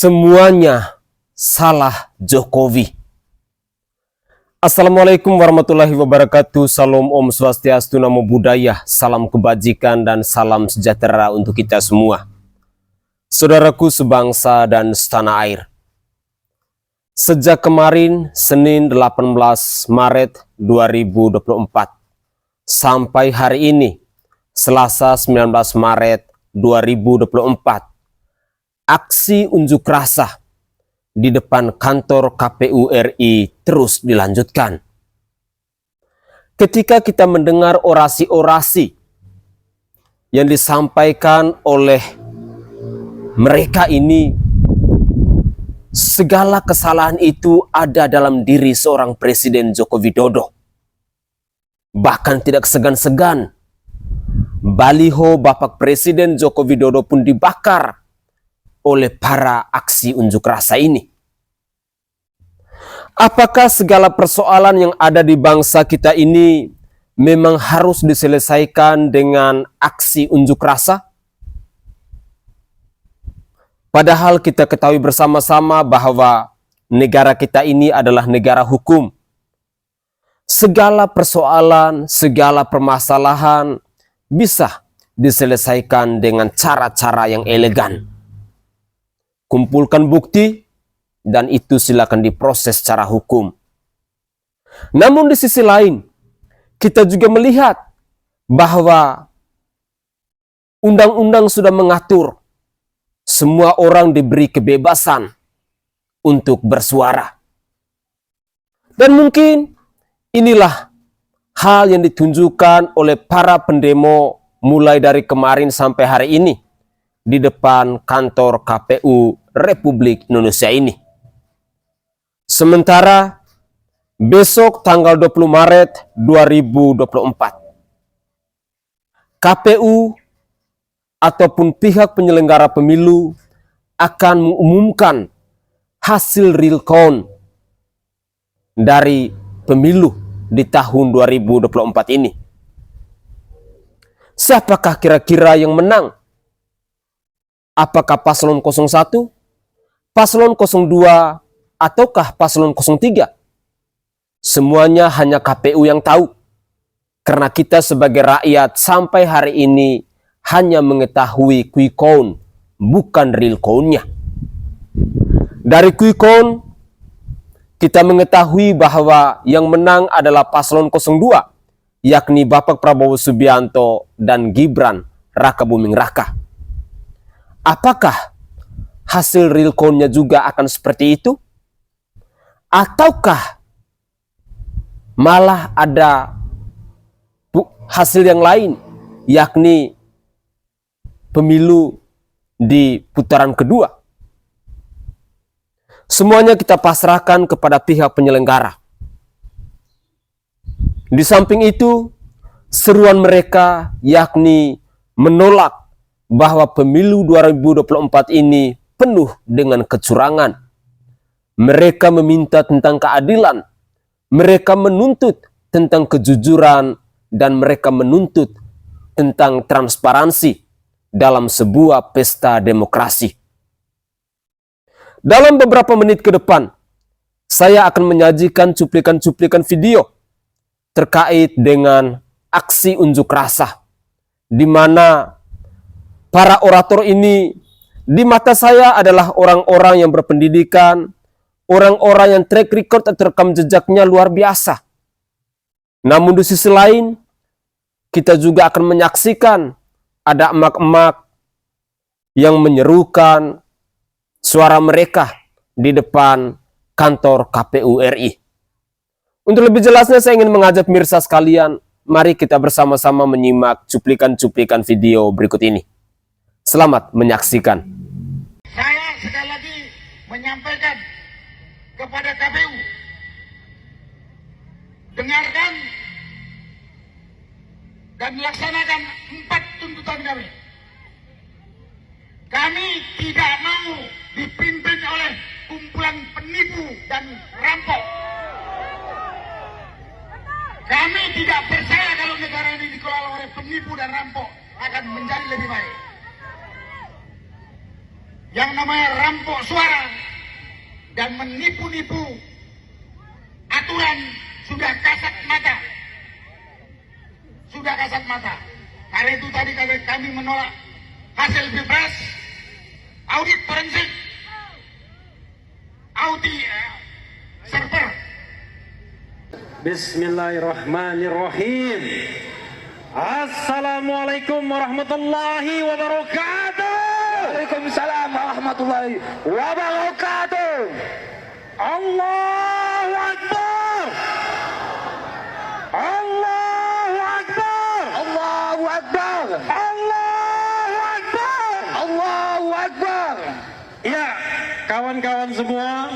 Semuanya salah Jokowi. Assalamualaikum warahmatullahi wabarakatuh. Salam Om Swastiastu, Namo Buddhaya, salam kebajikan dan salam sejahtera untuk kita semua. Saudaraku sebangsa dan setanah air. Sejak kemarin Senin 18 Maret 2024 sampai hari ini Selasa 19 Maret 2024, aksi unjuk rasa di depan kantor KPU RI terus dilanjutkan. Ketika kita mendengar orasi-orasi yang disampaikan oleh mereka ini, segala kesalahan itu ada dalam diri seorang Presiden Joko Widodo. Bahkan tidak segan-segan, baliho Bapak Presiden Joko Widodo pun dibakar oleh para aksi unjuk rasa ini. Apakah segala persoalan yang ada di bangsa kita ini memang harus diselesaikan dengan aksi unjuk rasa? Padahal kita ketahui bersama-sama bahwa negara kita ini adalah negara hukum. Segala persoalan, segala permasalahan bisa diselesaikan dengan cara-cara yang elegan. Kumpulkan bukti, dan itu silakan diproses secara hukum. Namun di sisi lain, kita juga melihat bahwa undang-undang sudah mengatur semua orang diberi kebebasan untuk bersuara. Dan mungkin inilah hal yang ditunjukkan oleh para pendemo mulai dari kemarin sampai hari ini di depan kantor KPU Republik Indonesia ini. Sementara besok tanggal 20 Maret 2024, KPU ataupun pihak penyelenggara pemilu akan mengumumkan hasil real count dari pemilu di tahun 2024 ini. Siapakah kira-kira yang menang? Apakah paslon 01, paslon 02, ataukah paslon 03? Semuanya hanya KPU yang tahu. Karena kita sebagai rakyat sampai hari ini hanya mengetahui quick count, bukan real count-nya. Dari quick count, kita mengetahui bahwa yang menang adalah paslon 02, yakni Bapak Prabowo Subianto dan Gibran Rakabuming Raka. Apakah hasil real count-nya juga akan seperti itu? Ataukah malah ada hasil yang lain, yakni pemilu di putaran kedua? Semuanya kita pasrahkan kepada pihak penyelenggara. Di samping itu, seruan mereka yakni menolak bahwa pemilu 2024 ini penuh dengan kecurangan. Mereka meminta tentang keadilan, mereka menuntut tentang kejujuran, dan mereka menuntut tentang transparansi dalam sebuah pesta demokrasi. Dalam beberapa menit ke depan, saya akan menyajikan cuplikan-cuplikan video terkait dengan aksi unjuk rasa, di mana para orator ini di mata saya adalah orang-orang yang berpendidikan, orang-orang yang track record atau rekam jejaknya luar biasa. Namun di sisi lain, kita juga akan menyaksikan ada emak-emak yang menyerukan suara mereka di depan kantor KPU RI. Untuk lebih jelasnya saya ingin mengajak pemirsa sekalian, mari kita bersama-sama menyimak cuplikan-cuplikan video berikut ini. Selamat menyaksikan. Saya sekali lagi menyampaikan kepada KPU, dengarkan dan laksanakan 4 tuntutan kami. Kami tidak mau dipimpin oleh kumpulan penipu dan rampok. Kami tidak percaya kalau negara ini dikelola oleh penipu dan rampok akan menjadi lebih baik. yang namanya rampok suara dan menipu-nipu aturan sudah kasat mata. Sudah kasat mata. Karena itu tadi kami menolak hasil Pilpres, audit forensik, audit server. Bismillahirrahmanirrahim. Assalamualaikum warahmatullahi wabarakatuh. Waalaikumsalam warahmatullahi wabarakatuh. Allahu Akbar. Allahu Akbar. Allahu Akbar. Allahu Akbar. Allahu Akbar. Ya, kawan-kawan semua,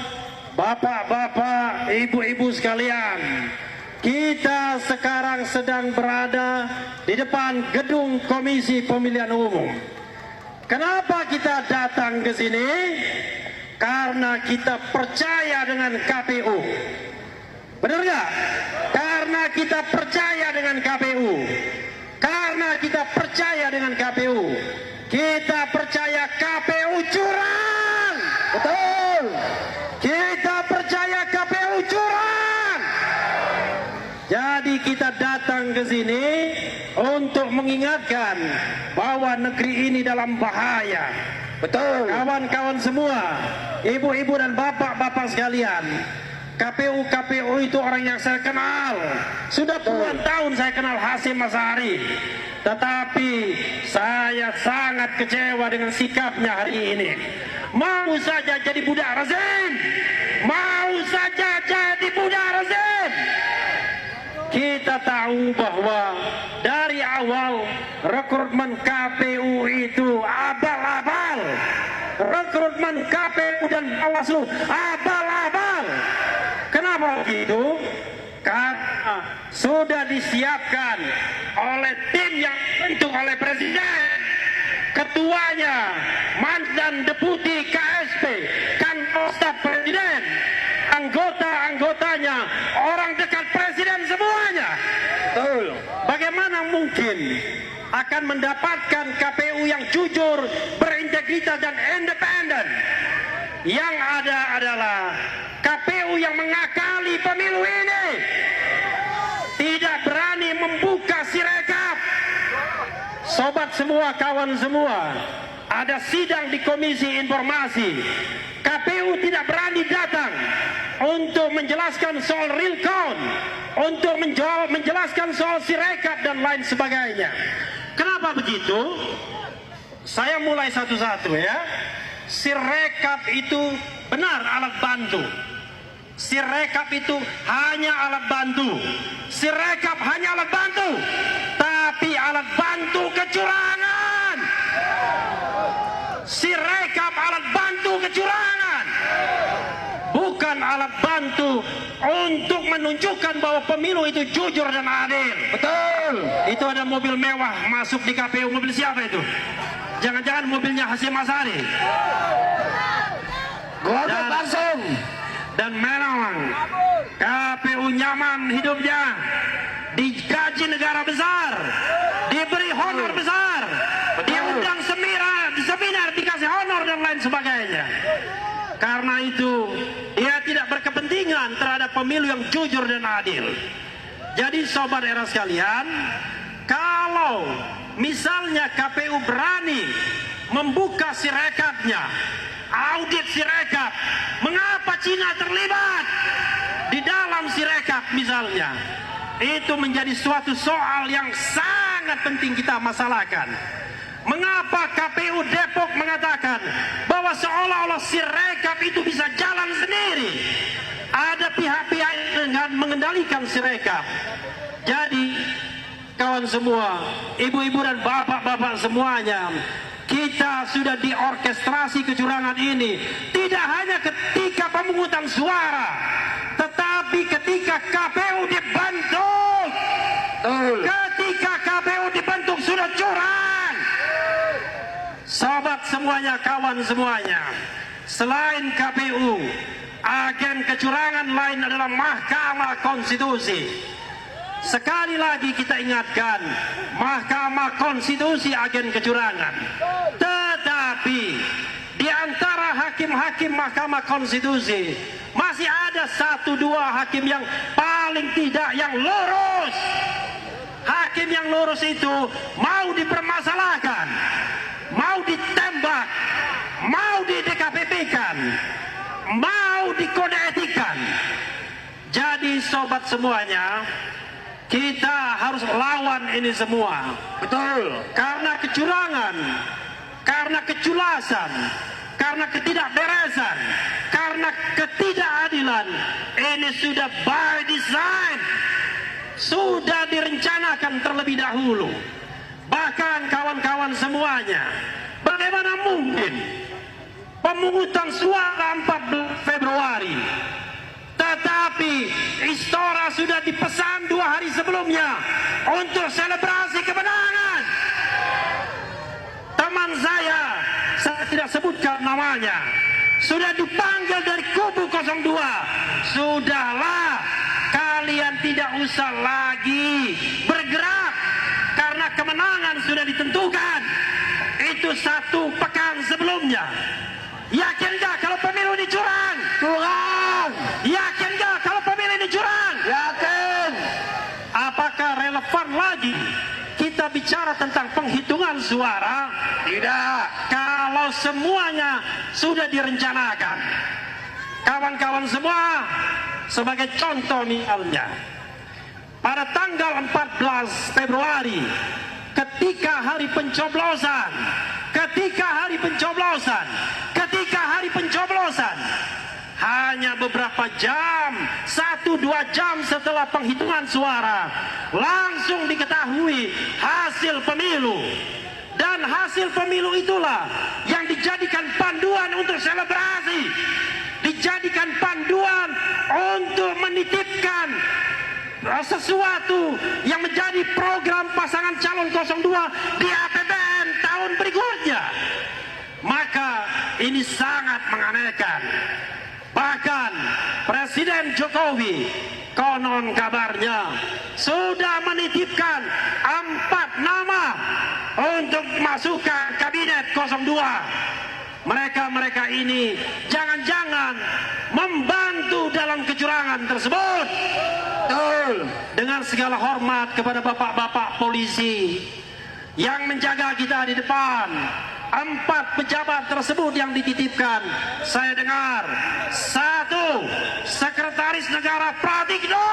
bapak-bapak, ibu-ibu sekalian, kita sekarang sedang berada di depan gedung Komisi Pemilihan Umum. Kenapa kita datang ke sini? Karena kita percaya dengan KPU. Benar nggak? Karena kita percaya dengan KPU. Karena kita percaya dengan KPU. Kita percaya KPU curang. Betul. Kita percaya KPU curang. Jadi kita datang ke sini untuk mengingatkan bahwa negeri ini dalam bahaya. Betul. Kawan-kawan semua, ibu-ibu dan bapak-bapak sekalian, KPU itu orang yang saya kenal. Sudah puluhan tahun saya kenal Hasyim Asy'ari. Tetapi saya sangat kecewa dengan sikapnya hari ini. Mau saja jadi budak rezim. Mau saja jadi budak rezim. Kita tahu bahwa dari awal rekrutmen KPU itu abal-abal. Rekrutmen KPU dan Bawaslu abal-abal. Kenapa begitu? Karena sudah disiapkan oleh tim yang dibentuk oleh Presiden. Ketuanya mantan deputi KSP, Kantor Staf Presiden. Anggota-anggotanya orang dekat Presiden semuanya. Betul. Bagaimana mungkin akan mendapatkan KPU yang jujur, berintegritas dan independen? Yang ada adalah KPU yang mengakali pemilu ini, tidak berani membuka sirekap. Sobat semua, kawan semua, ada sidang di Komisi Informasi. KPU tidak berani datang untuk menjelaskan soal real count, untuk menjelaskan soal sirekap dan lain sebagainya. Kenapa begitu? Saya mulai satu-satu ya. Sirekap itu benar alat bantu. Sirekap itu hanya alat bantu. Sirekap hanya alat bantu, tapi alat bantu kecurangan. Sirekap alat bantu kecurangan, bukan alat bantu untuk menunjukkan bahwa pemilu itu jujur dan adil. Betul. Itu ada mobil mewah masuk di KPU. Mobil siapa itu? Jangan-jangan mobilnya Hasyim Asy'ari. Gojek langsung. Dan memang KPU nyaman hidupnya, digaji negara besar, diberi honor besar, diundang seminar, dikasih honor dan lain sebagainya. Karena itu dia tidak berkepentingan terhadap pemilu yang jujur dan adil. Jadi sobat era sekalian, kalau misalnya KPU berani membuka sirekapnya, audit sirekap, mengapa Cina terlibat di dalam sirekap misalnya? Itu menjadi suatu soal yang sangat penting kita masalahkan. Mengapa KPU Depok mengatakan bahwa seolah-olah sirekap itu bisa jalan sendiri? Ada pihak-pihak yang mengendalikan sirekap. Jadi kawan semua, ibu-ibu dan bapak-bapak semuanya, kita sudah diorkestrasi kecurangan ini. Tidak hanya ketika pemungutan suara, tetapi ketika KPU dibentuk. Ketika KPU dibentuk sudah curang. Sobat semuanya, kawan semuanya, selain KPU, agen kecurangan lain adalah Mahkamah Konstitusi. Sekali lagi kita ingatkan, Mahkamah Konstitusi agen kecurangan. Tetapi di antara hakim-hakim Mahkamah Konstitusi, masih ada 1-2 hakim yang paling tidak yang lurus. Hakim yang lurus itu mau dipermasalahkan, mau ditembak, mau di DKPP-kan, mau dikode etikan. Jadi sobat semuanya, kita harus lawan ini semua. Betul. Karena kecurangan, karena keculasan, karena ketidakberesan, karena ketidakadilan, ini sudah by design, sudah direncanakan terlebih dahulu. Bahkan kawan-kawan semuanya, bagaimana mungkin pemungutan suara 14 Februari, tetapi Istora sudah dipesan 2 hari sebelumnya untuk selebrasi kemenangan. Teman saya tidak sebutkan namanya, sudah dipanggil dari kubu 02. Sudahlah, kalian tidak usah lagi bergerak karena kemenangan sudah ditentukan. Itu 1 pekan sebelumnya. Yakin gak kalau pemilu ini curang? Curang. Yakin gak kalau pemilu ini curang? Yakin. Apakah relevan lagi kita bicara tentang penghitungan suara? Tidak. Kalau semuanya sudah direncanakan. Kawan-kawan semua, sebagai contoh misalnya, pada tanggal 14 Februari, ketika hari pencoblosan, hanya beberapa jam, 1-2 jam setelah penghitungan suara, langsung diketahui hasil pemilu. Dan hasil pemilu itulah yang dijadikan panduan untuk selebrasi, dijadikan panduan untuk menitipkan sesuatu yang menjadi program pasangan calon 02 di APBN tahun berikutnya. Maka ini sangat menganekan. Bahkan Presiden Jokowi konon kabarnya sudah menitipkan 4 nama untuk masukkan kabinet 02. Mereka ini jangan-jangan membantu dalam kecurangan tersebut. Betul. Dengan segala hormat kepada bapak-bapak polisi yang menjaga kita di depan, 4 pejabat tersebut yang dititipkan, saya dengar 1. Sekretaris Negara Pratikno,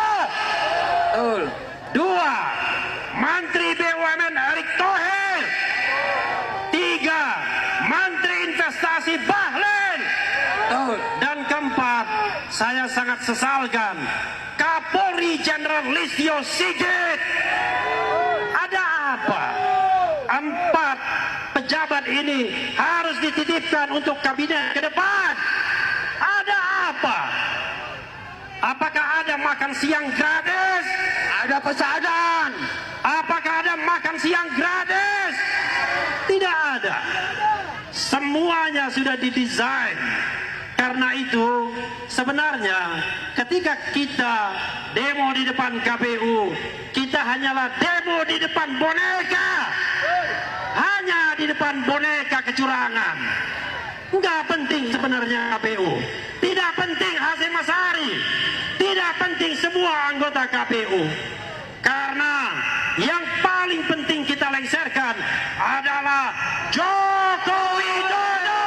Betul. 2. Menteri BUMN Erick Thohir, 3. Menteri Investasi Bahlil, Betul. dan keempat, saya sangat sesalkan Kapolri Jenderal Listio Sigit. Ada apa? 4 pejabat ini harus dititipkan untuk kabinet ke depan. Ada apa? Apakah ada makan siang gratis? Ada pesanan. Apakah ada makan siang gratis? Tidak ada. Semuanya sudah didesain. Karena itu sebenarnya ketika kita demo di depan KPU, kita hanyalah demo di depan boneka. Hanya di depan boneka kecurangan. Enggak penting sebenarnya KPU. Tidak penting Hasyim Asyari. Tidak penting semua anggota KPU. Karena yang paling penting kita lengserkan adalah Joko Widodo.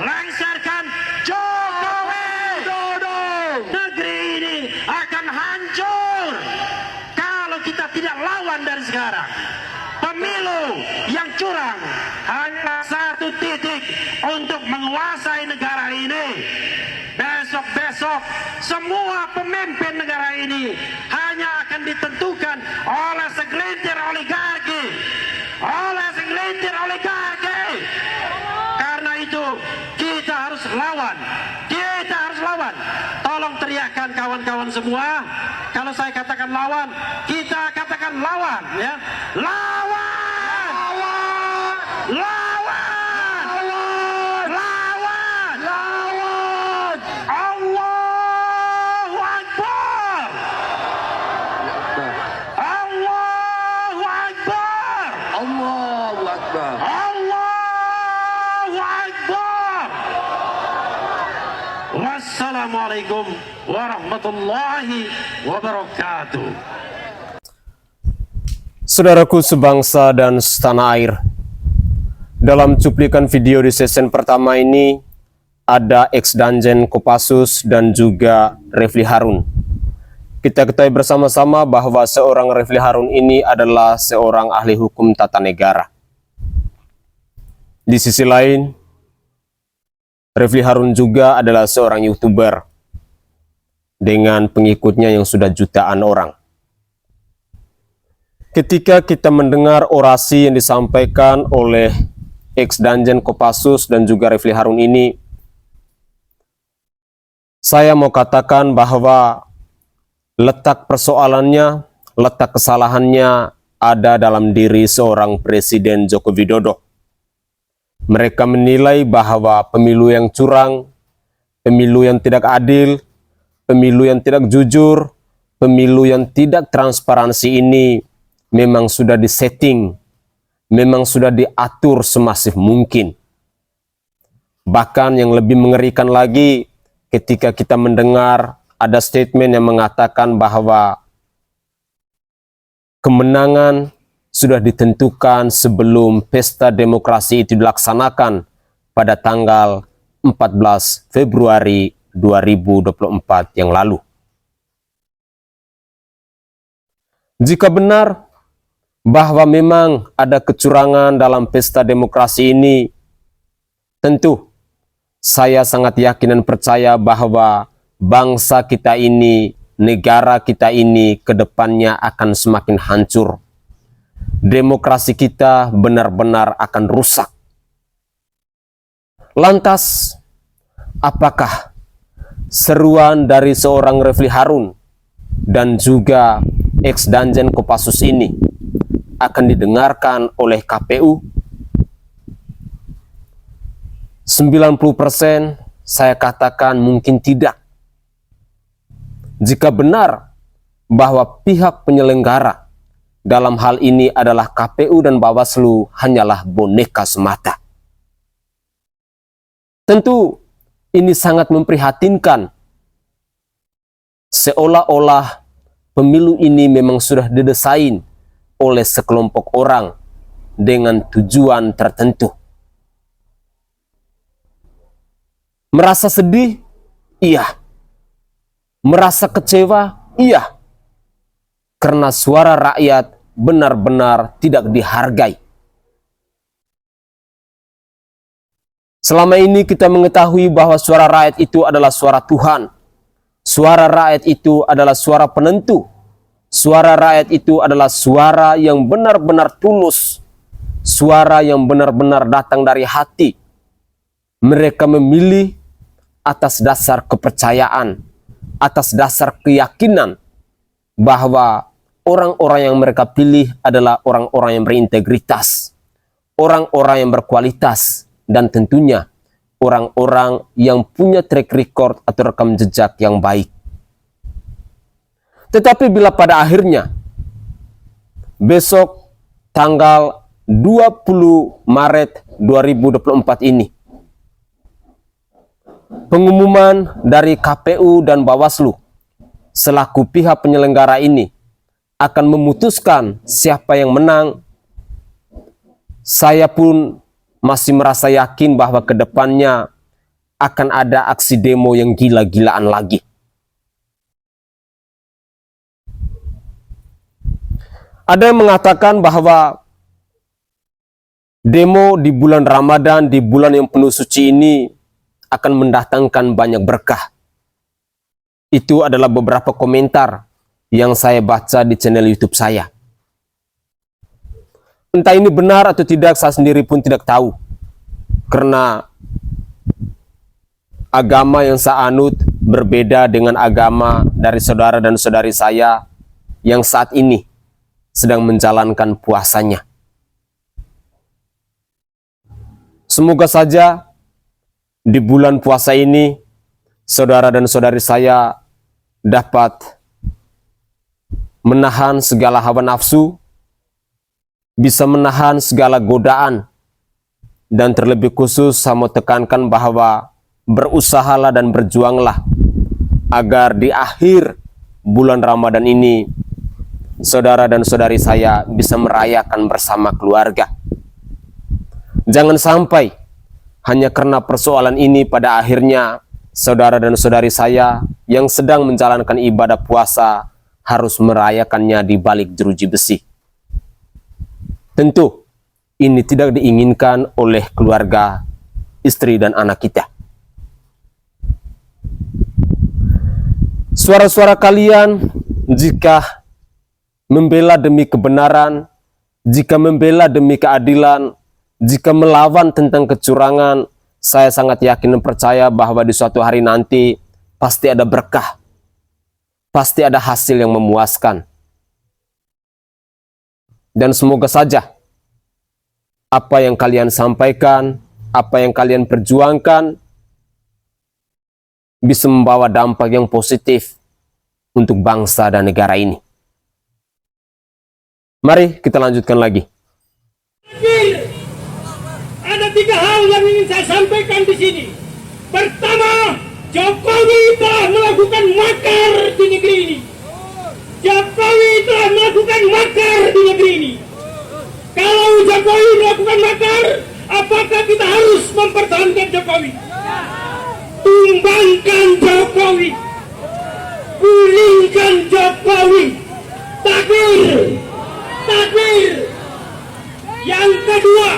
Lengserkan Jokowi. Negeri ini akan hancur kalau kita tidak lawan dari sekarang. Pemilu yang curang hanya 1 titik untuk menguasai negara ini. Besok-besok semua pemimpin negara ini hanya akan ditentukan oleh segelintir oligarki. Karena itu kita harus lawan. Tolong teriakkan kawan-kawan semua. Kalau saya katakan lawan, kita katakan lawan, ya. Lawan! Allahu Akbar! Allahu Akbar! Allahu Akbar. Allahu Akbar! Akbar. Wassalamualaikum warahmatullahi wabarakatuh. Saudaraku sebangsa dan setanah air, dalam cuplikan video di season pertama ini ada ex-Danjen Kopassus dan juga Refli Harun. Kita ketahui bersama-sama bahwa seorang Refli Harun ini adalah seorang ahli hukum tata negara. Di sisi lain, Refli Harun juga adalah seorang YouTuber dengan pengikutnya yang sudah jutaan orang. Ketika kita mendengar orasi yang disampaikan oleh ex-Danjen Kopassus dan juga Refli Harun ini, saya mau katakan bahwa letak persoalannya, letak kesalahannya ada dalam diri seorang Presiden Joko Widodo. Mereka menilai bahwa pemilu yang curang, pemilu yang tidak adil, pemilu yang tidak jujur, pemilu yang tidak transparansi ini memang sudah disetting, memang sudah diatur semasif mungkin. Bahkan yang lebih mengerikan lagi ketika kita mendengar ada statement yang mengatakan bahwa kemenangan sudah ditentukan sebelum pesta demokrasi itu dilaksanakan pada tanggal 14 Februari 2024 yang lalu. Jika benar bahwa memang ada kecurangan dalam pesta demokrasi ini, tentu saya sangat yakin dan percaya bahwa bangsa kita ini, negara kita ini ke depannya akan semakin hancur. Demokrasi kita benar-benar akan rusak. Lantas, apakah seruan dari seorang Refli Harun dan juga ex-Danjen Kopassus ini akan didengarkan oleh KPU? 90% saya katakan mungkin tidak. Jika benar bahwa pihak penyelenggara dalam hal ini adalah KPU dan Bawaslu hanyalah boneka semata. Tentu ini sangat memprihatinkan. Seolah-olah pemilu ini memang sudah didesain oleh sekelompok orang dengan tujuan tertentu. Merasa sedih? Iya. Merasa kecewa? Iya. Karena suara rakyat benar-benar tidak dihargai. Selama ini kita mengetahui bahwa suara rakyat itu adalah suara Tuhan. Suara rakyat itu adalah suara penentu. Suara rakyat itu adalah suara yang benar-benar tulus. Suara yang benar-benar datang dari hati. Mereka memilih atas dasar kepercayaan, atas dasar keyakinan bahwa orang-orang yang mereka pilih adalah orang-orang yang berintegritas, orang-orang yang berkualitas, dan tentunya orang-orang yang punya track record atau rekam jejak yang baik. Tetapi bila pada akhirnya besok tanggal 20 Maret 2024 ini pengumuman dari KPU dan Bawaslu selaku pihak penyelenggara ini akan memutuskan siapa yang menang, saya pun masih merasa yakin bahwa ke depannya akan ada aksi demo yang gila-gilaan lagi. Ada yang mengatakan bahwa demo di bulan Ramadan, di bulan yang penuh suci ini akan mendatangkan banyak berkah. Itu adalah beberapa komentar yang saya baca di channel YouTube saya. Entah ini benar atau tidak, saya sendiri pun tidak tahu. Karena agama yang saya anut berbeda dengan agama dari saudara dan saudari saya yang saat ini sedang menjalankan puasanya. Semoga saja di bulan puasa ini saudara dan saudari saya dapat menahan segala hawa nafsu, bisa menahan segala godaan, Dan terlebih khusus saya mau tekankan bahwa berusahalah dan berjuanglah agar di akhir bulan Ramadan ini saudara dan saudari saya bisa merayakan bersama keluarga. Jangan sampai hanya karena persoalan ini pada akhirnya saudara dan saudari saya yang sedang menjalankan ibadah puasa harus merayakannya di balik jeruji besi. Tentu ini tidak diinginkan oleh keluarga, istri dan anak kita. Suara-suara kalian jika membela demi kebenaran, jika membela demi keadilan, jika melawan tentang kecurangan, saya sangat yakin dan percaya bahwa di suatu hari nanti pasti ada berkah, pasti ada hasil yang memuaskan. Dan semoga saja apa yang kalian sampaikan, apa yang kalian perjuangkan bisa membawa dampak yang positif untuk bangsa dan negara ini. Mari kita lanjutkan lagi. Ada 3 hal yang ingin saya sampaikan di sini. Pertama, Jokowi telah melakukan makar di negeri ini. Jokowi telah melakukan makar di negeri ini. Kalau Jokowi melakukan makar, apakah kita harus mempertahankan Jokowi? Tumbangkan Jokowi, gulingkan Jokowi. Takbir, takbir. Yang kedua,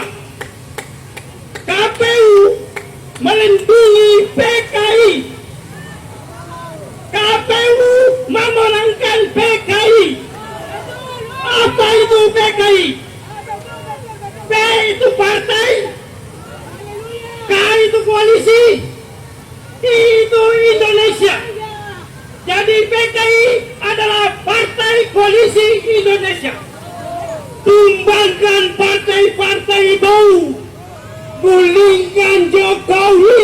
KPU melindungi PKI. KPU memenangkan PKI. Apa itu PKI? P itu partai, K itu koalisi, I itu Indonesia. Jadi PKI adalah Partai Koalisi Indonesia. Tumbangkan partai-partai itu, gulingkan Jokowi.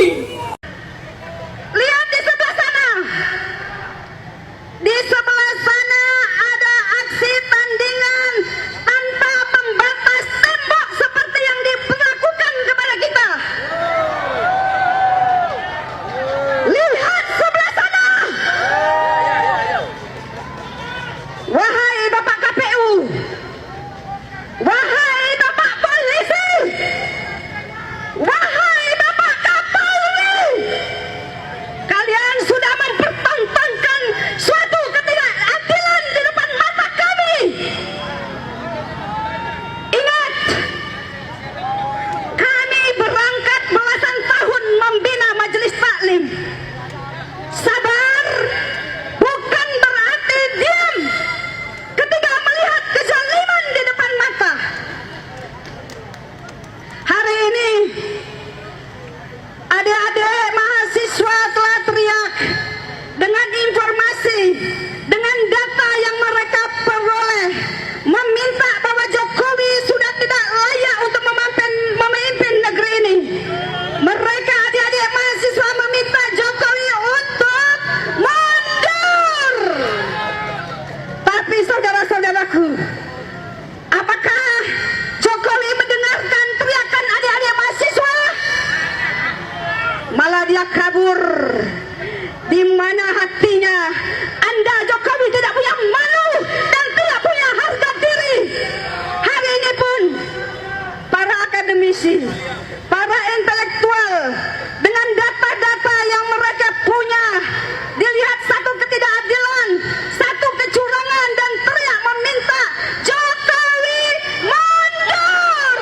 Lihat di sebelah sana. Di sebelah sana ada aksi tandingan tanpa pembatas tembok seperti yang diperlakukan kepada kita. Lihat sebelah sana. Wahai Bapak KPU, wahai Bapak Polisi, wahai Bapak Kapolri, kalian sudah mempertontonkan suatu ketidakadilan di depan mata kami. Ingat, kami berangkat belasan tahun membina majelis taklim. Sabar bukan berarti diam ketika melihat kezaliman di depan mata. Hari ini adik-adik mahasiswa telah teriak dengan informasi, dengan data yang mereka peroleh, meminta bahwa Jokowi sudah tidak layak untuk memimpin negeri ini. Mereka adik-adik mahasiswa meminta Jokowi untuk mundur. Tapi saudara-saudaraku, apakah Jokowi mendengarkan teriakan adik-adik mahasiswa? Malah dia kabur. Di mana hatinya Anda Jokowi tidak punya malu dan tidak punya harga diri. Hari ini pun para akademisi, para intelektual dengan data-data yang mereka punya, dilihat satu ketidakadilan, satu kecurangan dan teriak meminta Jokowi mundur.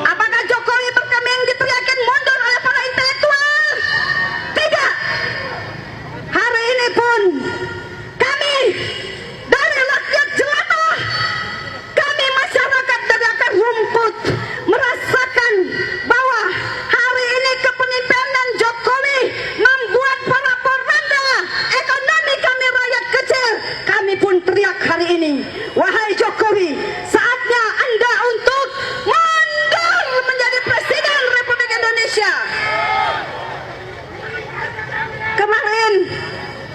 Apakah Jokowi berkeming diteriakin mundur oleh para intelektual? Tidak. Hari ini pun kami dari rakyat jelata, kami masyarakat dari akar rumput merasakan bahwa hari ini kepemimpinan Jokowi membuat para poranda ekonomi kami rakyat kecil. Kami pun teriak hari ini, wahai Jokowi, saatnya Anda untuk mundur menjadi Presiden Republik Indonesia. Kemarin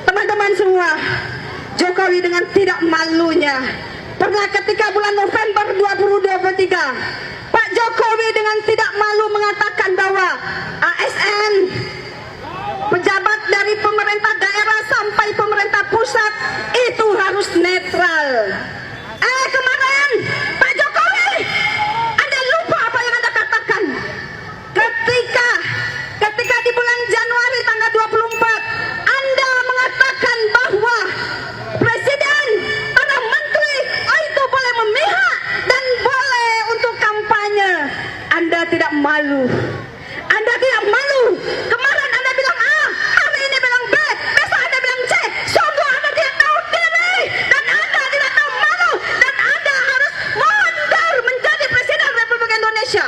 teman-teman semua, Jokowi dengan tidak malunya pernah ketika bulan November 2023 Pak Jokowi Jokowi dengan tidak malu mengatakan bahwa ASN, pejabat dari pemerintah daerah sampai pemerintah pusat itu harus netral. Kemarin Pak Jokowi, Anda lupa apa yang Anda katakan ketika di bulan Januari tanggal 24 Anda mengatakan bahwa presiden, para menteri itu boleh memihak dan boleh untuk kampanye. Anda tidak malu. Anda tidak malu. Kemarin Anda bilang A, hari ini bilang B, besok Anda bilang C. Sungguh Anda tidak tahu diri dan Anda tidak tahu malu dan Anda harus mundur menjadi Presiden Republik Indonesia.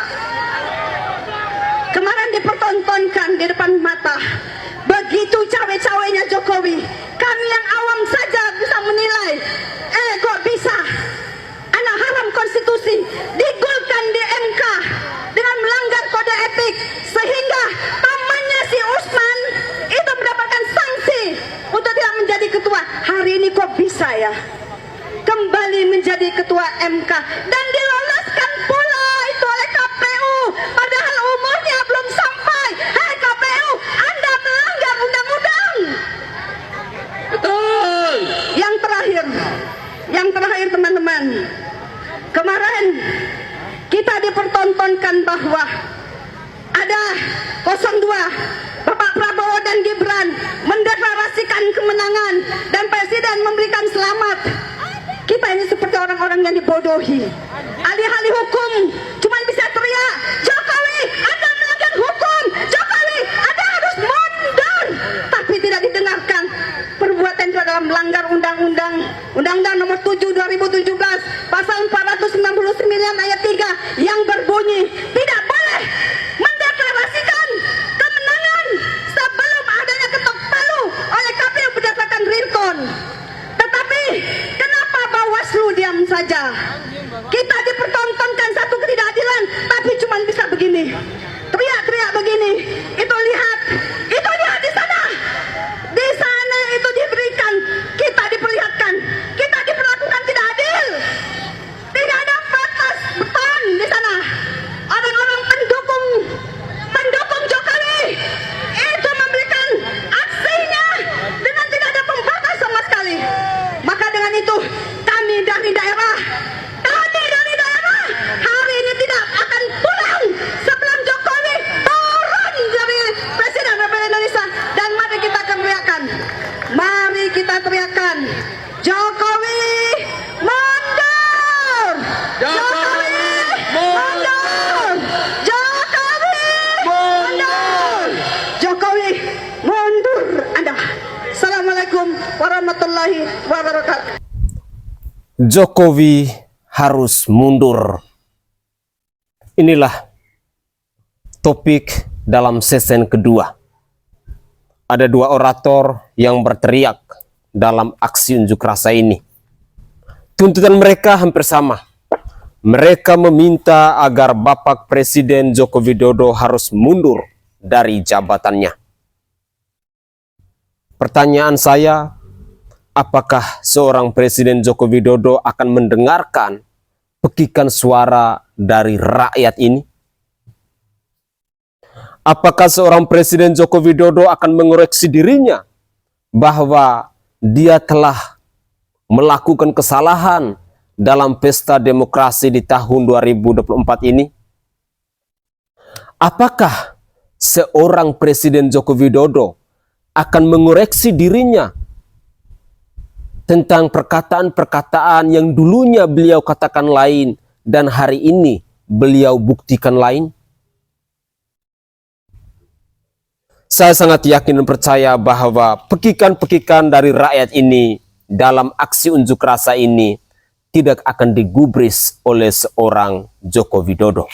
Kemarin dipertontonkan di depan mata. Begitu cawe-cawenya Jokowi, kami yang awam saja bisa menilai. Kok bisa? Anak haram konstitusi digolkan di MK dengan melanggar kode etik sehingga pamannya si Usman itu mendapatkan sanksi untuk tidak menjadi ketua. Hari ini kok bisa ya kembali menjadi ketua MK dan diloloskan pula itu oleh KPU padahal umurnya belum sampai. Hai KPU, Anda melanggar undang-undang. Betul. Yang terakhir teman-teman, kemarin kita dipertontonkan bahwa ada 02 Bapak Prabowo dan Gibran mendeklarasikan kemenangan dan Presiden memberikan selamat. Kita ini seperti orang-orang yang dibodohi. Alih-alih hukum cuma bisa teriak, Jokowi Anda melanggar hukum, Jokowi Anda harus mundur. Tapi tidak didengarkan. Perbuatan itu adalah melanggar undang-undang nomor 7 2017 pasal 499 ayat 3 yang berbunyi tidak boleh mendeklarasikan kemenangan sebelum adanya ketok palu oleh KPU berdasarkan ringtone. Tetapi kenapa Bawaslu diam saja? Kita dipertontonkan satu ketidakadilan tapi cuma bisa begini, teriak-teriak begini. Itu lihat di sana. Di sana itu diberikan, kita diperlihatkan, kita diperlakukan tidak adil. Tidak ada batas beton di sana. Orang-orang pendukung Jokowi itu memberikan aksinya dengan tidak ada pembatas sama sekali. Maka dengan itu kami dari daerah hari ini tidak akan pulang sebelum Jokowi turun dari Presiden Republik Indonesia. Dan mari kita teriakan, Jokowi mundur, Jokowi mundur, Jokowi mundur, Jokowi mundur. Anda. Assalamualaikum warahmatullahi wabarakatuh. Jokowi harus mundur. Inilah topik dalam sesi kedua. Ada dua orator yang berteriak dalam aksi unjuk rasa ini. Tuntutan mereka hampir sama. Mereka meminta agar Bapak Presiden Joko Widodo harus mundur dari jabatannya. Pertanyaan saya, apakah seorang Presiden Joko Widodo akan mendengarkan pekikan suara dari rakyat ini? Apakah seorang Presiden Joko Widodo akan mengoreksi dirinya bahwa dia telah melakukan kesalahan dalam pesta demokrasi di tahun 2024 ini? Apakah seorang Presiden Joko Widodo akan mengoreksi dirinya tentang perkataan-perkataan yang dulunya beliau katakan lain dan hari ini beliau buktikan lain? Saya sangat yakin dan percaya bahwa pekikan-pekikan dari rakyat ini dalam aksi unjuk rasa ini tidak akan digubris oleh seorang Joko Widodo.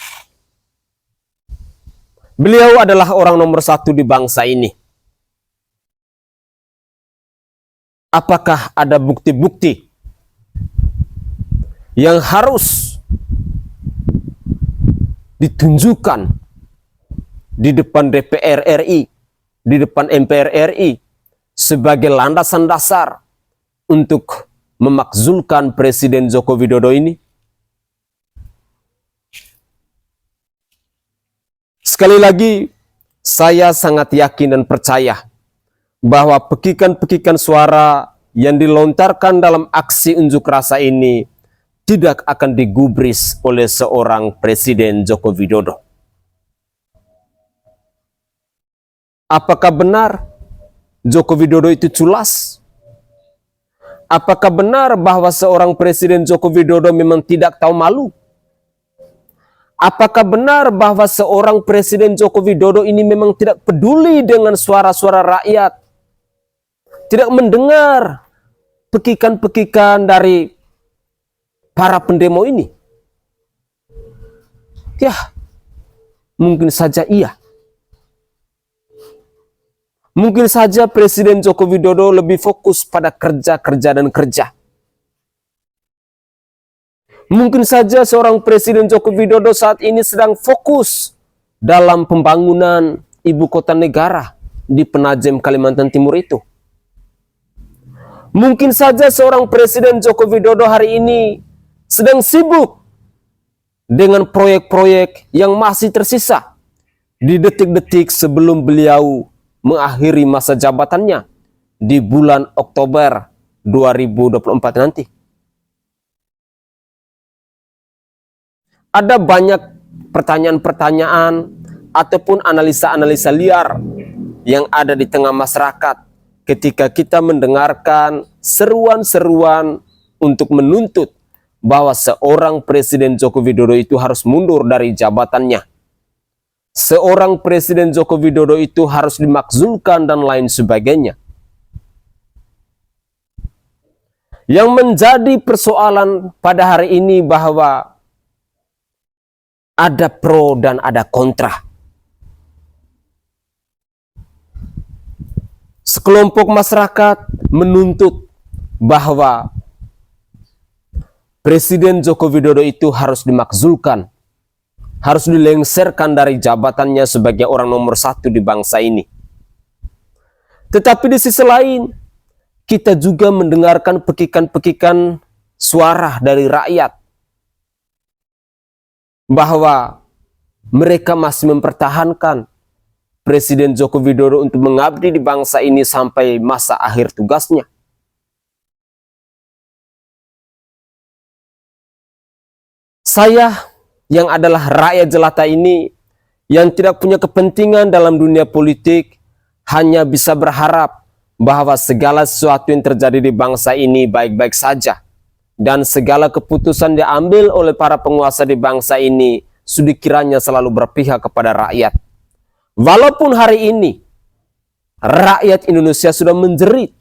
Beliau adalah orang nomor satu di bangsa ini. Apakah ada bukti-bukti yang harus ditunjukkan di depan DPR RI, di depan MPR RI sebagai landasan dasar untuk memakzulkan Presiden Joko Widodo ini? Sekali lagi, saya sangat yakin dan percaya bahwa pekikan-pekikan suara yang dilontarkan dalam aksi unjuk rasa ini tidak akan digubris oleh seorang Presiden Joko Widodo. Apakah benar Joko Widodo itu culas? Apakah benar bahwa seorang Presiden Joko Widodo memang tidak tahu malu? Apakah benar bahwa seorang Presiden Joko Widodo ini memang tidak peduli dengan suara-suara rakyat? Tidak mendengar pekikan-pekikan dari para pendemo ini? Ya, mungkin saja iya. Mungkin saja Presiden Joko Widodo lebih fokus pada kerja dan kerja. Mungkin saja seorang Presiden Joko Widodo saat ini sedang fokus dalam pembangunan ibu kota negara di Penajem, Kalimantan Timur itu. Mungkin saja seorang Presiden Joko Widodo hari ini sedang sibuk dengan proyek-proyek yang masih tersisa di detik-detik sebelum beliau mengakhiri masa jabatannya di bulan Oktober 2024 nanti. Ada banyak pertanyaan-pertanyaan ataupun analisa-analisa liar yang ada di tengah masyarakat ketika kita mendengarkan seruan-seruan untuk menuntut bahwa seorang Presiden Joko Widodo itu harus mundur dari jabatannya. Seorang Presiden Joko Widodo itu harus dimakzulkan dan lain sebagainya. Yang menjadi persoalan pada hari ini bahwa ada pro dan ada kontra. Sekelompok masyarakat menuntut bahwa Presiden Joko Widodo itu harus dimakzulkan, harus dilengserkan dari jabatannya sebagai orang nomor 1 di bangsa ini. Tetapi di sisi lain, kita juga mendengarkan pekikan-pekikan suara dari rakyat bahwa mereka masih mempertahankan Presiden Joko Widodo untuk mengabdi di bangsa ini sampai masa akhir tugasnya. Saya yang adalah rakyat jelata ini, yang tidak punya kepentingan dalam dunia politik, hanya bisa berharap bahwa segala sesuatu yang terjadi di bangsa ini baik-baik saja. Dan segala keputusan diambil oleh para penguasa di bangsa ini sudah kiranya selalu berpihak kepada rakyat. Walaupun hari ini rakyat Indonesia sudah menjerit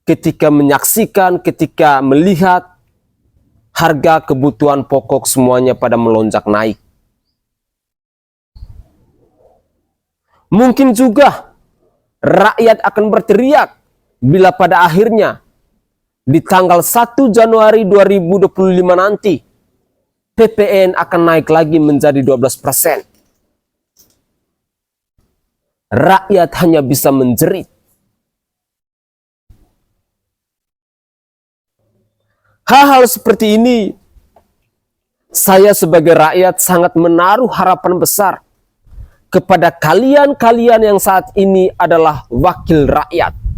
ketika menyaksikan, ketika melihat harga kebutuhan pokok semuanya pada melonjak naik. Mungkin juga rakyat akan berteriak bila pada akhirnya di tanggal 1 Januari 2025 nanti, PPN akan naik lagi menjadi 12%. Rakyat hanya bisa menjerit. Hal-hal seperti ini, saya sebagai rakyat sangat menaruh harapan besar kepada kalian-kalian yang saat ini adalah wakil rakyat.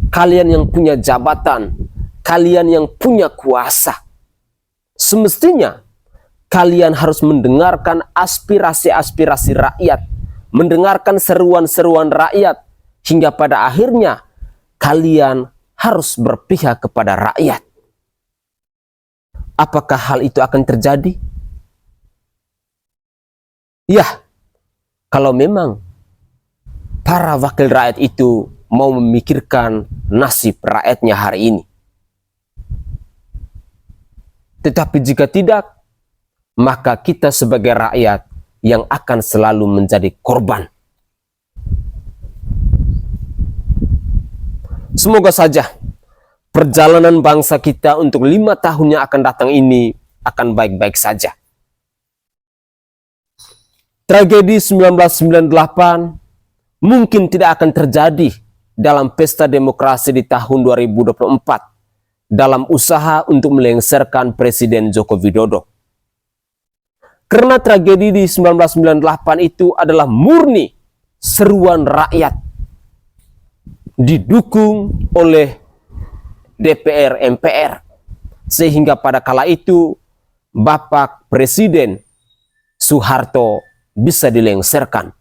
Kalian yang punya jabatan, kalian yang punya kuasa. Semestinya kalian harus mendengarkan aspirasi-aspirasi rakyat, mendengarkan seruan-seruan rakyat, hingga pada akhirnya kalian harus berpihak kepada rakyat. Apakah hal itu akan terjadi? Ya, kalau memang para wakil rakyat itu mau memikirkan nasib rakyatnya hari ini. Tetapi jika tidak, maka kita sebagai rakyat yang akan selalu menjadi korban. Semoga saja perjalanan bangsa kita untuk 5 tahun yang akan datang ini akan baik-baik saja. Tragedi 1998 mungkin tidak akan terjadi dalam pesta demokrasi di tahun 2024 dalam usaha untuk melengsarkan Presiden Joko Widodo. Karena tragedi di 1998 itu adalah murni seruan rakyat didukung oleh DPR MPR, sehingga pada kala itu Bapak Presiden Soeharto bisa dilengsarkan.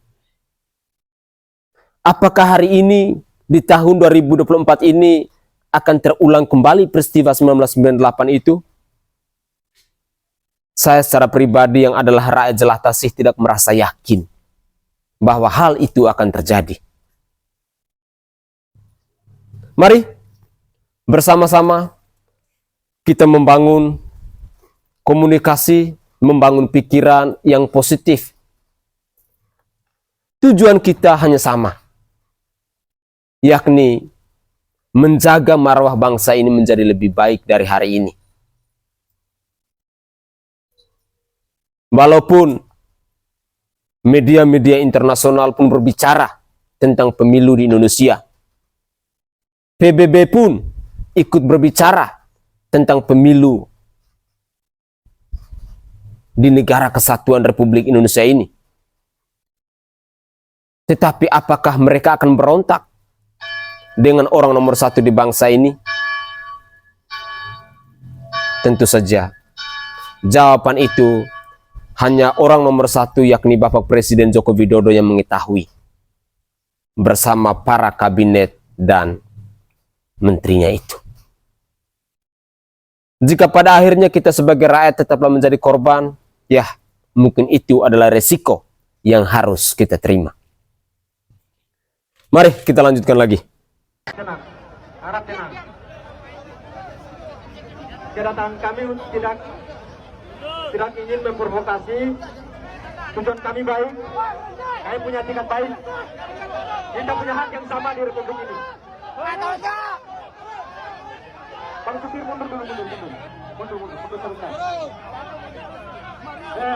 Apakah hari ini di tahun 2024 ini akan terulang kembali peristiwa 1998 itu? Saya secara pribadi yang adalah rakyat jelata sih tidak merasa yakin bahwa hal itu akan terjadi. Mari bersama-sama kita membangun komunikasi, membangun pikiran yang positif. Tujuan kita hanya sama, yakni menjaga marwah bangsa ini menjadi lebih baik dari hari ini. Walaupun media-media internasional pun berbicara tentang pemilu di Indonesia, PBB pun ikut berbicara tentang pemilu di negara kesatuan Republik Indonesia ini. Tetapi apakah mereka akan berontak dengan orang nomor satu di bangsa ini? Tentu saja jawaban itu hanya orang nomor satu, yakni Bapak Presiden Joko Widodo yang mengetahui bersama para kabinet dan menterinya itu. Jika pada akhirnya kita sebagai rakyat tetaplah menjadi korban, ya mungkin itu adalah resiko yang harus kita terima. Mari kita lanjutkan lagi. Tenang, harap tenang. Kedatangan kami tidak ingin memprovokasi. Tujuan kami baik. Kami punya tingkat baik. Kita punya hak yang sama di Republik ini. Bang supir mundur sebentar.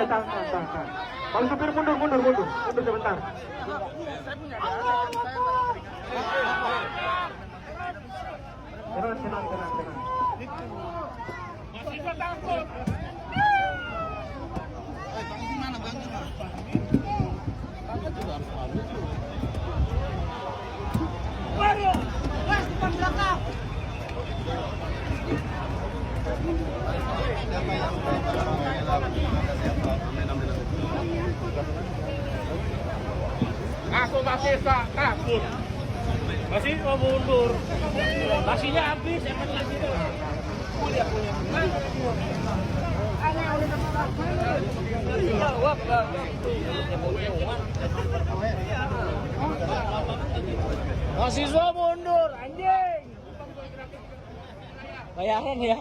Tahan. Bang supir mundur sebentar. Tenang. Aku masih takut. Masih mau mundur. Nasinya habis, emang lagi tuh. Mahasiswa mundur, anjing. Bayaran ya.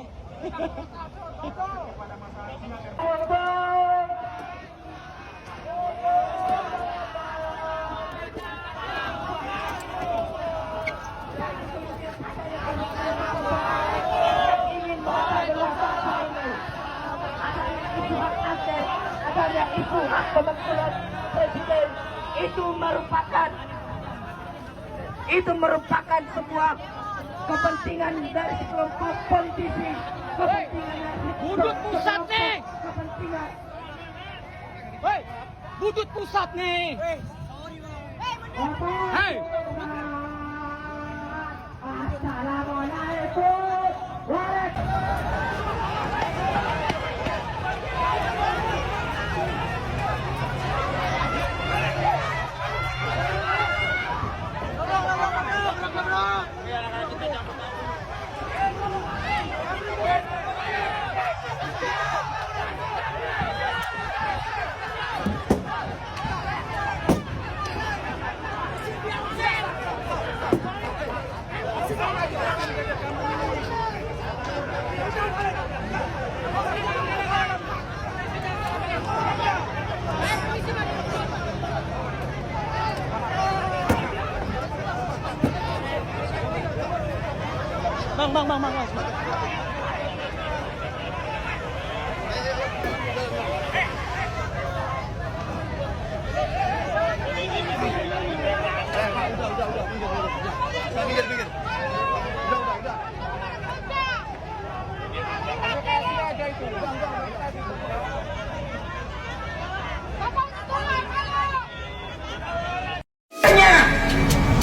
Pemanggilan presiden itu merupakan sebuah kepentingan dari sekelompok politisi, kepentingan dari Budut pusat nih. kepentingan. Hei, budut pusat nih. Hei. Assalamualaikum. Bang.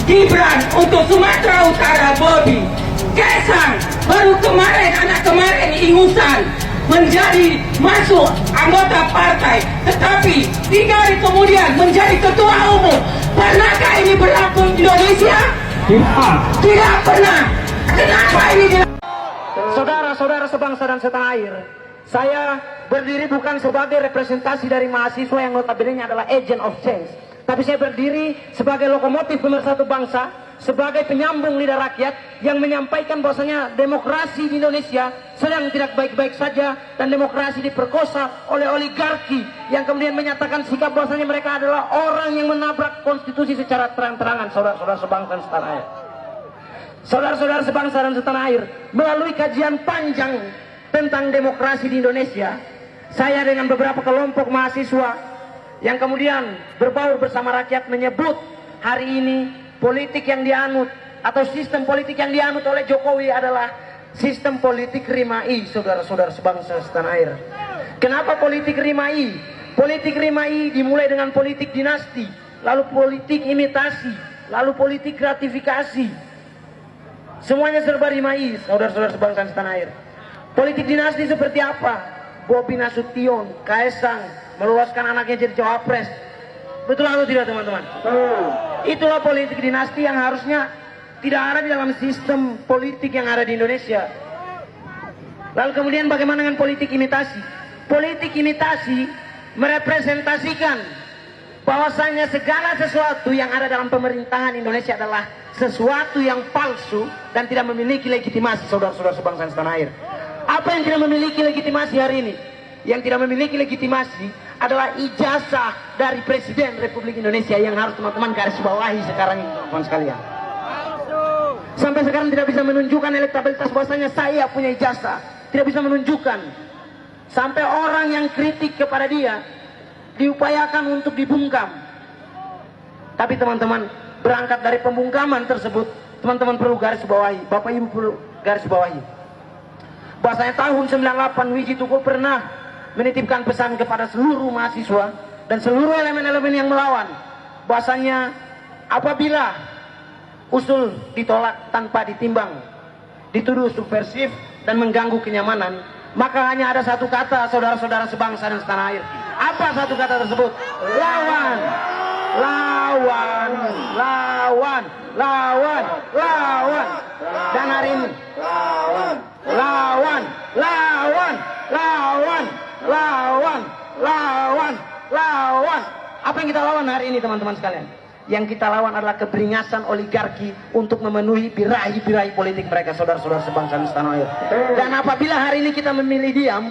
Gibran untuk Sumatera Utara Bobi, Kaisang baru kemarin, anak kemarin ingusan menjadi masuk anggota partai, tetapi 3 hari kemudian menjadi ketua umum. Pernahkah ini berlaku di Indonesia? Tidak pernah. Kenapa ini dilakukan? Saudara-saudara sebangsa dan setanah air, saya berdiri bukan sebagai representasi dari mahasiswa yang notabene adalah agent of change, tapi saya berdiri sebagai lokomotif pemersatu bangsa, sebagai penyambung lidah rakyat yang menyampaikan bahwasanya demokrasi di Indonesia sedang tidak baik-baik saja dan demokrasi diperkosa oleh oligarki yang kemudian menyatakan sikap bahwasanya mereka adalah orang yang menabrak konstitusi secara terang-terangan. Saudara-saudara sebangsa dan setanah air, saudara-saudara sebangsa dan setanah air, melalui kajian panjang tentang demokrasi di Indonesia, saya dengan beberapa kelompok mahasiswa yang kemudian berbaur bersama rakyat menyebut hari ini politik yang dianut atau sistem politik yang dianut oleh Jokowi adalah sistem politik rimai, saudara-saudara sebangsa setanah air. Kenapa politik rimai? Politik rimai dimulai dengan politik dinasti, lalu politik imitasi, lalu politik gratifikasi. Semuanya serba rimai, saudara-saudara sebangsa setanah air. Politik dinasti seperti apa? Bobi Nasution, Kaisang meloloskan anaknya jadi cawapres. Betul atau tidak, teman-teman? Itulah politik dinasti yang harusnya tidak ada di dalam sistem politik yang ada di Indonesia. Lalu kemudian bagaimana dengan politik imitasi? Politik imitasi merepresentasikan bahwasanya segala sesuatu yang ada dalam pemerintahan Indonesia adalah sesuatu yang palsu dan tidak memiliki legitimasi, saudara-saudara sebangsa setanah air. Apa yang tidak memiliki legitimasi hari ini? Yang tidak memiliki legitimasi adalah ijazah dari Presiden Republik Indonesia yang harus teman-teman garis bawahi sekarang ini, teman-teman sekalian. Sampai sekarang tidak bisa menunjukkan elektabilitas bahwasanya saya punya ijazah, tidak bisa menunjukkan. Sampai orang yang kritik kepada dia diupayakan untuk dibungkam. Tapi teman-teman, berangkat dari pembungkaman tersebut, teman-teman perlu garis bawahi, Bapak Ibu perlu garis bawahi bahwasanya tahun 98 Wiji Tukul pernah menitipkan pesan kepada seluruh mahasiswa dan seluruh elemen-elemen yang melawan bahwasanya apabila usul ditolak tanpa ditimbang, dituduh subversif dan mengganggu kenyamanan, maka hanya ada satu kata, saudara-saudara sebangsa dan setanah air. Apa satu kata tersebut? Lawan, lawan, lawan, lawan, lawan. Dan hari ini lawan, lawan, lawan, lawan, lawan, lawan, lawan. Apa yang kita lawan hari ini, teman-teman sekalian? Yang kita lawan adalah keberingasan oligarki untuk memenuhi birahi-birahi politik mereka, saudara-saudara sebangsa dan setanah air. Dan apabila hari ini kita memilih diam,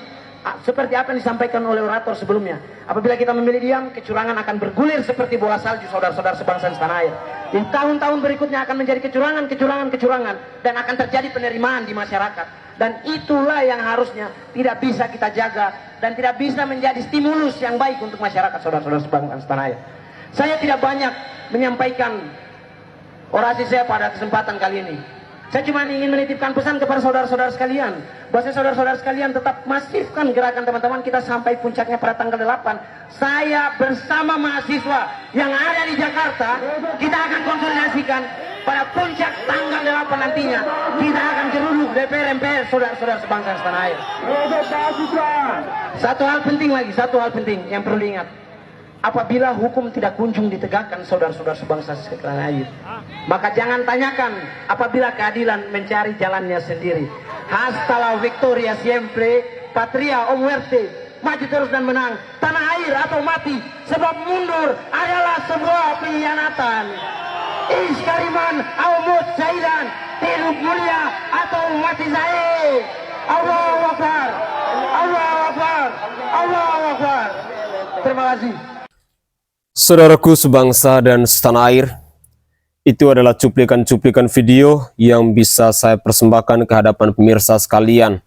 seperti apa yang disampaikan oleh orator sebelumnya, apabila kita memilih diam, kecurangan akan bergulir seperti bola salju, saudara-saudara sebangsa dan setanah air. Di tahun-tahun berikutnya akan menjadi kecurangan, kecurangan, kecurangan, dan akan terjadi penerimaan di masyarakat. Dan itulah yang harusnya tidak bisa kita jaga dan tidak bisa menjadi stimulus yang baik untuk masyarakat, saudara-saudara sebangsa dan setanah air. Saya tidak banyak menyampaikan orasi saya pada kesempatan kali ini. Saya cuma ingin menitipkan pesan kepada saudara-saudara sekalian, bahwa saudara-saudara sekalian tetap masifkan gerakan teman-teman kita sampai puncaknya pada tanggal 8. Saya bersama mahasiswa yang ada di Jakarta, kita akan konsolidasikan pada puncak tanggal 8 nantinya. Kita akan geruduk DPR MPR, saudara-saudara sebangsa dan setanah air. Satu hal penting lagi, satu hal penting yang perlu diingat. Apabila hukum tidak kunjung ditegakkan, saudara-saudara sebangsa setanah air, maka jangan tanyakan apabila keadilan mencari jalannya sendiri. Hasta la victoria siempre, patria o muerte. Maju terus dan menang, tanah air atau mati, sebab mundur adalah sebuah pengkhianatan. Iskariman au mut saidan, hidup mulia atau mati saya. Allahu Akbar, Allahu Akbar, Allahu Akbar. Terima kasih. Saudaraku sebangsa dan setanah air, itu adalah cuplikan-cuplikan video yang bisa saya persembahkan ke hadapan pemirsa sekalian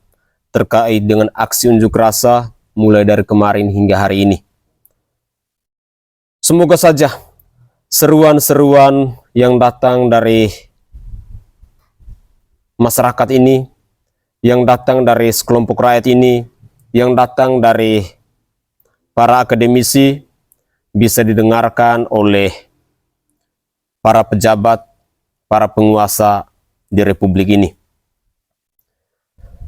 terkait dengan aksi unjuk rasa mulai dari kemarin hingga hari ini. Semoga saja seruan-seruan yang datang dari masyarakat ini, yang datang dari sekelompok rakyat ini, yang datang dari para akademisi bisa didengarkan oleh para pejabat para penguasa di Republik ini.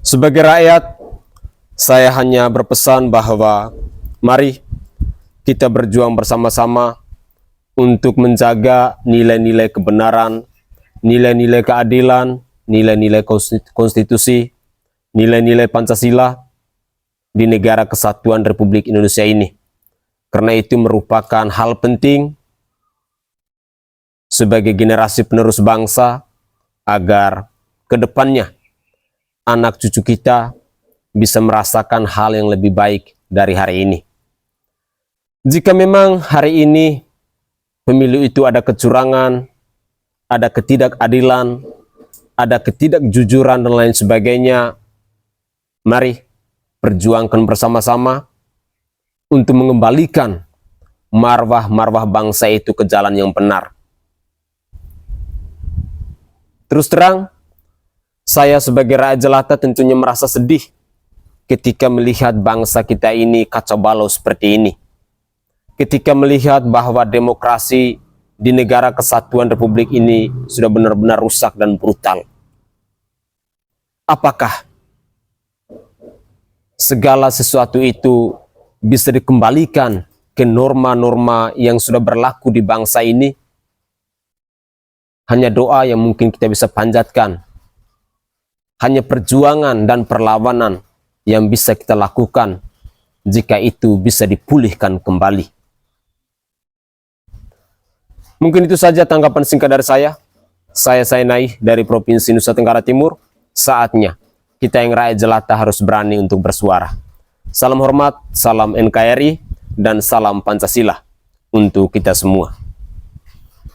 Sebagai rakyat, saya hanya berpesan bahwa mari kita berjuang bersama-sama untuk menjaga nilai-nilai kebenaran, nilai-nilai keadilan, nilai-nilai konstitusi, nilai-nilai Pancasila di negara kesatuan Republik Indonesia ini. Karena itu merupakan hal penting sebagai generasi penerus bangsa agar ke depannya anak cucu kita bisa merasakan hal yang lebih baik dari hari ini. Jika memang hari ini pemilu itu ada kecurangan, ada ketidakadilan, ada ketidakjujuran dan lain sebagainya, mari perjuangkan bersama-sama untuk mengembalikan marwah-marwah bangsa itu ke jalan yang benar. Terus terang, saya sebagai rakyat jelata tentunya merasa sedih ketika melihat bangsa kita ini kacau balau seperti ini. Ketika melihat bahwa demokrasi di negara kesatuan Republik ini sudah benar-benar rusak dan brutal. Apakah segala sesuatu itu bisa dikembalikan ke norma-norma yang sudah berlaku di bangsa ini? Hanya doa yang mungkin kita bisa panjatkan. Hanya perjuangan dan perlawanan yang bisa kita lakukan jika itu bisa dipulihkan kembali. Mungkin itu saja tanggapan singkat dari saya. Saya Sainai dari Provinsi Nusa Tenggara Timur. Saatnya kita yang rakyat jelata harus berani untuk bersuara. Salam hormat, salam NKRI, dan salam Pancasila untuk kita semua.